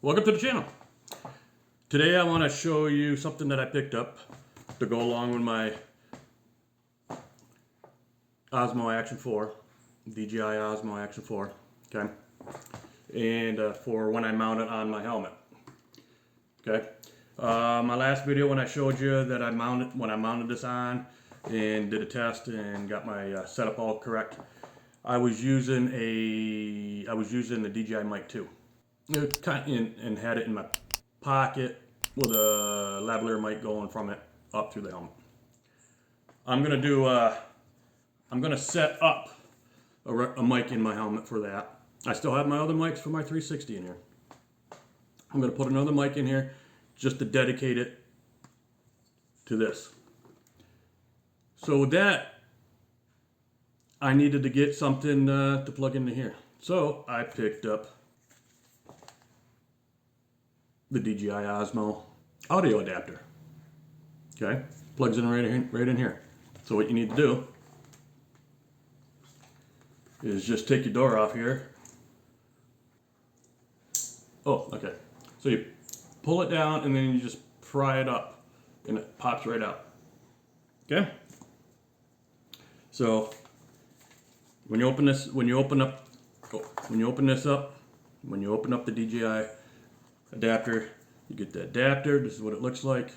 Welcome to the channel. Today I want to show you something that I picked up to go along with my Osmo Action 4, DJI Osmo Action 4, okay, and for when I mount it on my helmet, okay. My last video when I showed you that I mounted this on and did a test and got my setup all correct, I was using the DJI Mic 2. And had it in my pocket with a lavalier mic going from it up through the helmet. I'm gonna set up a mic in my helmet for that. I still have my other mics for my 360 in here. I'm gonna put another mic in here just to dedicate it to this. So with that, I needed to get something to plug into here. So I picked up the DJI Osmo audio adapter. Okay, plugs in right in here. So what you need to do is just take your door off here. Oh, okay. So you pull it down and then you just pry it up and it pops right out. Okay? So when you open up the DJI adapter, you get the adapter. This is what it looks like.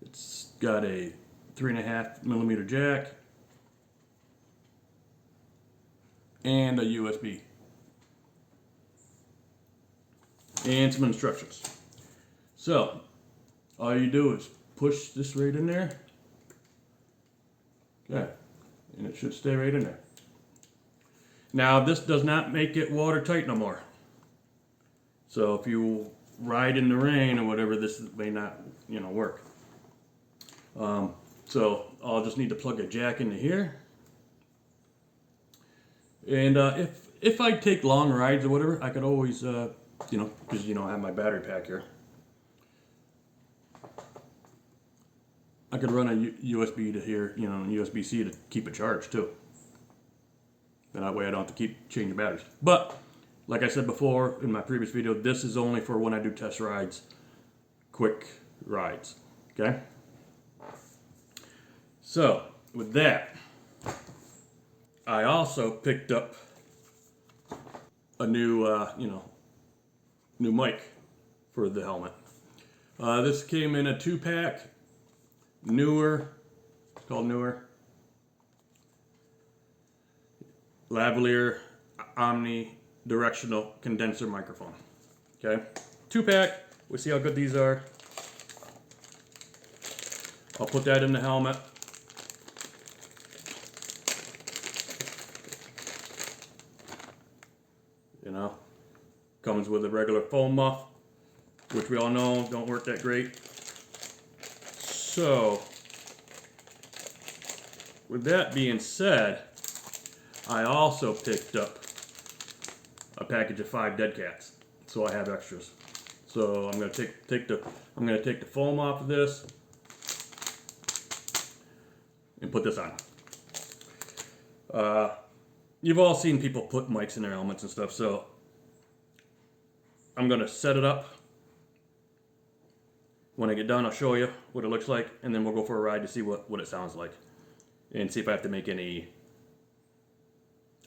It's got a 3.5mm jack and a USB and some instructions. So all you do is push this right in there. Okay, and it should stay right in there. Now this does not make it watertight no more. So if you ride in the rain or whatever, this may not, work. So I'll just need to plug a jack into here. And if I take long rides or whatever, I could always, because I have my battery pack here. I could run a USB to here, USB-C to keep it charged too. And that way I don't have to keep changing batteries. But like I said before in my previous video, this is only for when I do test rides, quick rides, okay? So with that, I also picked up a new, new mic for the helmet. This came in a 2-pack, newer, it's called newer, lavalier omni-directional condenser microphone. Okay, 2-pack. We'll see how good these are. I'll put that in the helmet. Comes with a regular foam muff, which we all know don't work that great. So with that being said, I also picked up a package of 5 dead cats, so I have extras. So I'm going to take the foam off of this and put this on. You've all seen people put mics in their helmets and stuff, so I'm going to set it up. When I get done, I'll show you what it looks like, and then we'll go for a ride to see what it sounds like and see if I have to make any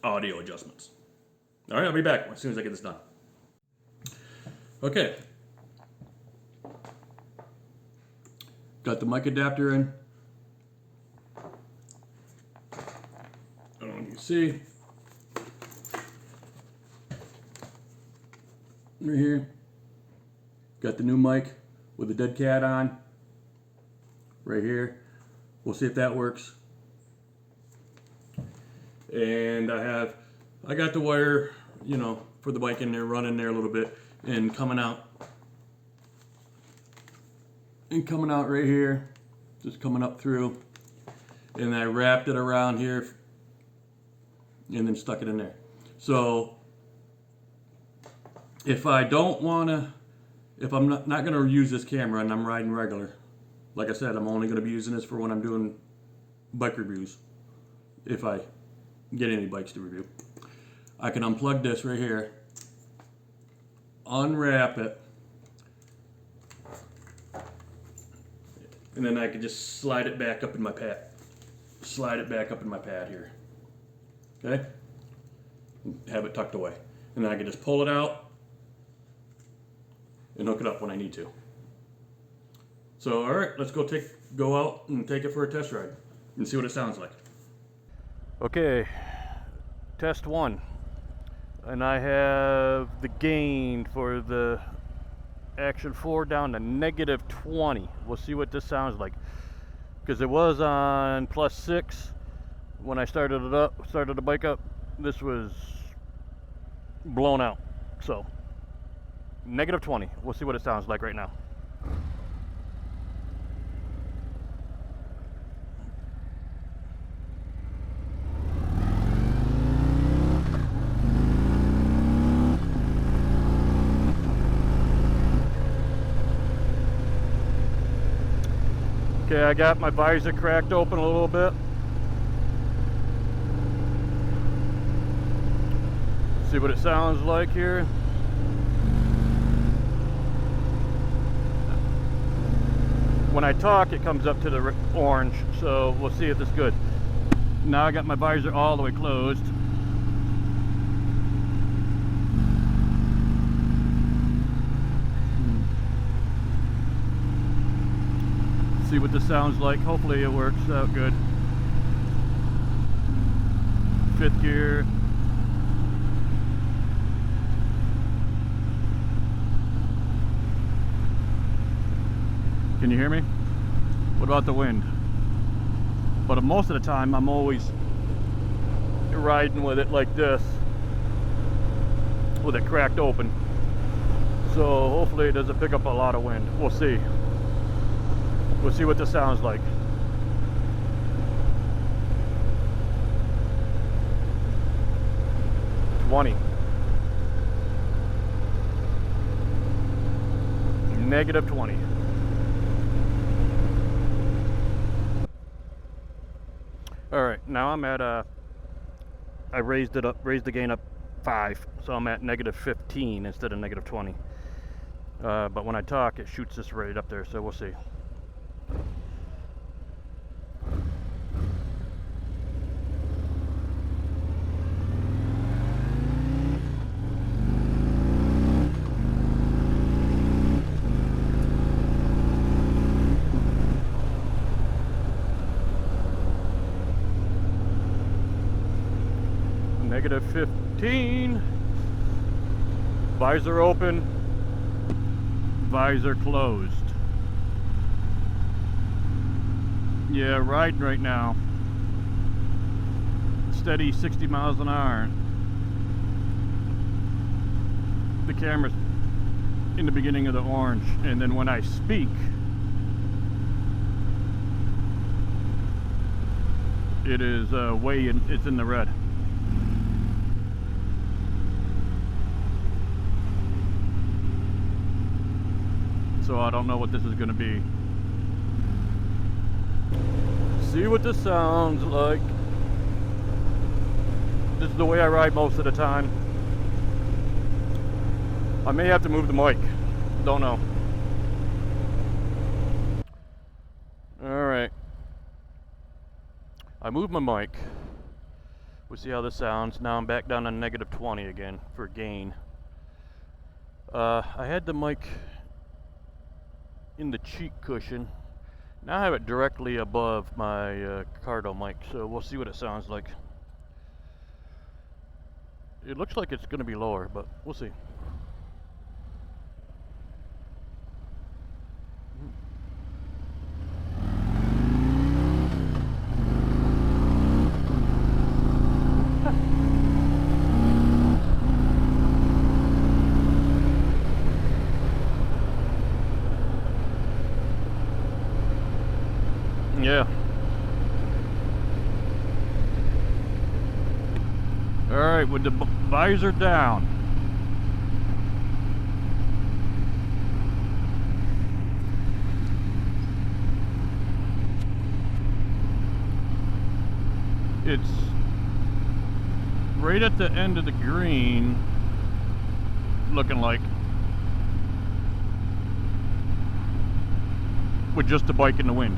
audio adjustments. All right, I'll be back as soon as I get this done. Okay. Got the mic adapter in. I don't know if you can see. Right here. Got the new mic with the dead cat on. Right here. We'll see if that works. And I got the wire, for the mic in there, running there a little bit, and coming out right here, just coming up through, and I wrapped it around here, and then stuck it in there. So if I'm not gonna use this camera and I'm riding regular, like I said, I'm only gonna be using this for when I'm doing bike reviews, if I get any bikes to review. I can unplug this right here, unwrap it, and then I can just slide it back up in my pad. Slide it back up in my pad here. Okay? Have it tucked away. And then I can just pull it out and hook it up when I need to. So, all right, let's go out and take it for a test ride and see what it sounds like. Okay, test one. And I have the gain for the Action 4 down to -20. We'll see what this sounds like. Because it was on +6 when I started the bike up. This was blown out. So, -20. We'll see what it sounds like right now. Okay, I got my visor cracked open a little bit. See what it sounds like here. When I talk, it comes up to the orange, so we'll see if it's good. Now I got my visor all the way closed. See what this sounds like. Hopefully it works out good. 5th gear. Can you hear me? What about the wind? But most of the time I'm always riding with it like this, with it cracked open. So hopefully it doesn't pick up a lot of wind. We'll see. We'll see what this sounds like. -20. -20. All right, now I'm at I raised the gain up 5, so I'm at -15 instead of -20. But when I talk, it shoots this right up there, so we'll see. -15. Visor open, visor closed. Yeah, riding right now. Steady 60 miles an hour. The camera's in the beginning of the orange, and then when I speak, it is it's in the red. So I don't know what this is going to be. See what this sounds like. This is the way I ride most of the time. I may have to move the mic. Don't know. Alright. I moved my mic. We'll see how this sounds. Now I'm back down to -20 again for gain. I had the mic in the cheek cushion. Now I have it directly above my Cardo mic, so we'll see what it sounds like. It looks like it's going to be lower, but we'll see. Yeah. All right, with the visor down. It's right at the end of the green, looking like. with just the bike in the wind.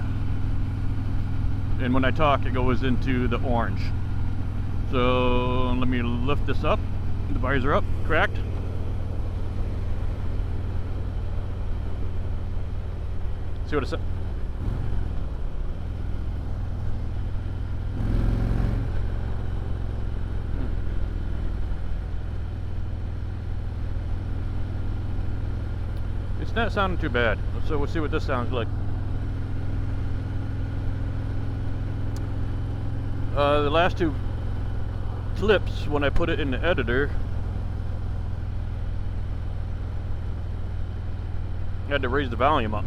And when I talk, it goes into the orange. So let me lift this up. The visor up, cracked. See what it says. It's not sounding too bad. So we'll see what this sounds like. The last two clips, when I put it in the editor, I had to raise the volume up.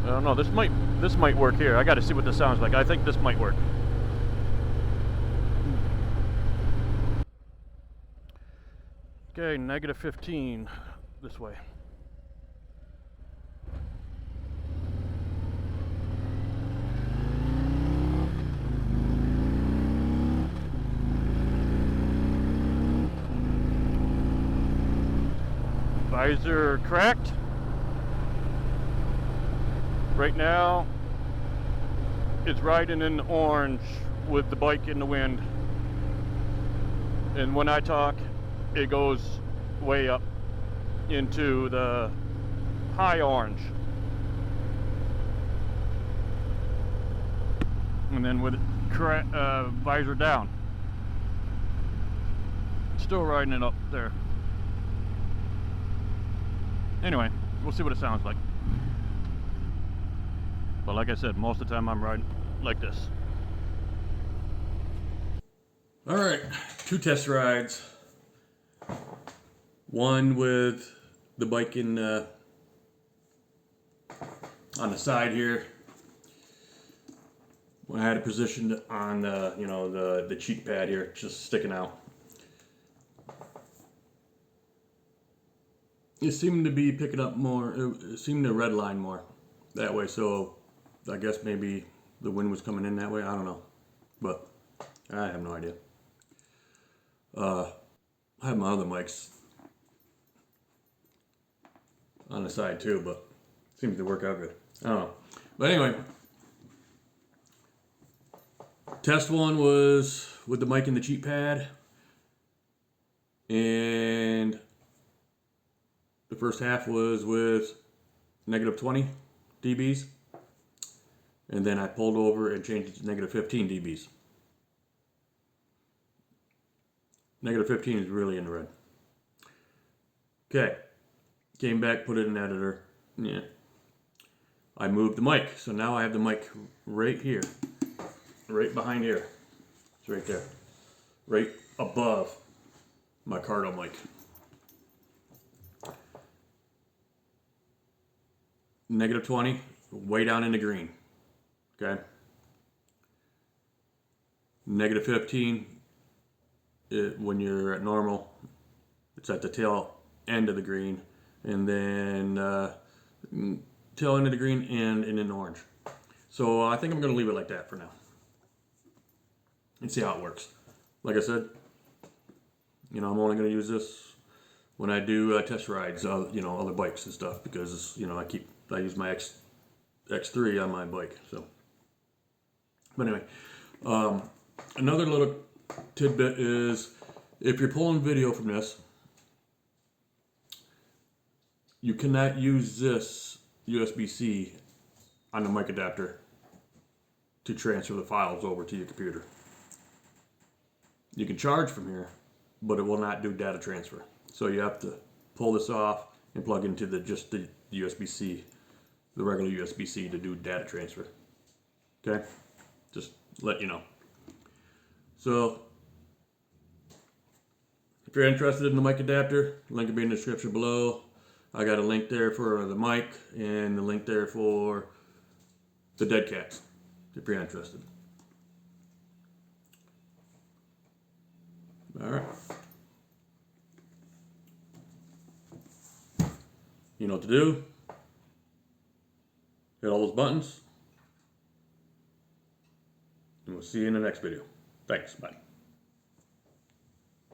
I don't know, this might work here. I gotta see what this sounds like. I think this might work. Okay, -15 this way. Visor cracked. Right now, it's riding in the orange with the bike in the wind. And when I talk, it goes way up into the high orange. And then with visor down, still riding it up there. Anyway, we'll see what it sounds like. But like I said, most of the time I'm riding like this. All right, 2 test rides. One with the bike in on the side here. When I had it positioned on the the cheek pad here, just sticking out. It seemed to be picking up more. It seemed to redline more that way. So I guess maybe the wind was coming in that way. I don't know, but I have no idea. I have my other mics on the side too, but it seems to work out good. I don't know. But anyway, test one was with the mic in the cheek pad, and the first half was with -20 dBs, and then I pulled over and changed it to -15 dBs. -15 is really in the red. Okay, came back, put it in editor. Yeah, I moved the mic, so now I have the mic right here, right behind here. It's right there, right above my Cardo mic. -20, way down in the green. Okay. -15, when you're at normal, it's at the tail end of the green, and then tail end of the green and in orange. So I think I'm going to leave it like that for now and see how it works. Like I said, I'm only going to use this when I do test rides, other bikes and stuff, because I use my X3 on my bike. So, but anyway, another little tidbit is if you're pulling video from this, you cannot use this USB-C on the mic adapter to transfer the files over to your computer. You can charge from here, but it will not do data transfer. So you have to pull this off and plug into just the USB-C, the regular USB-C, to do data transfer. Okay? Just let you know. So if you're interested in the mic adapter, link will be in the description below. I got a link there for the mic and the link there for the dead cats, if you're interested. All right. You know what to do. Hit all those buttons. And we'll see you in the next video. Thanks. Bye.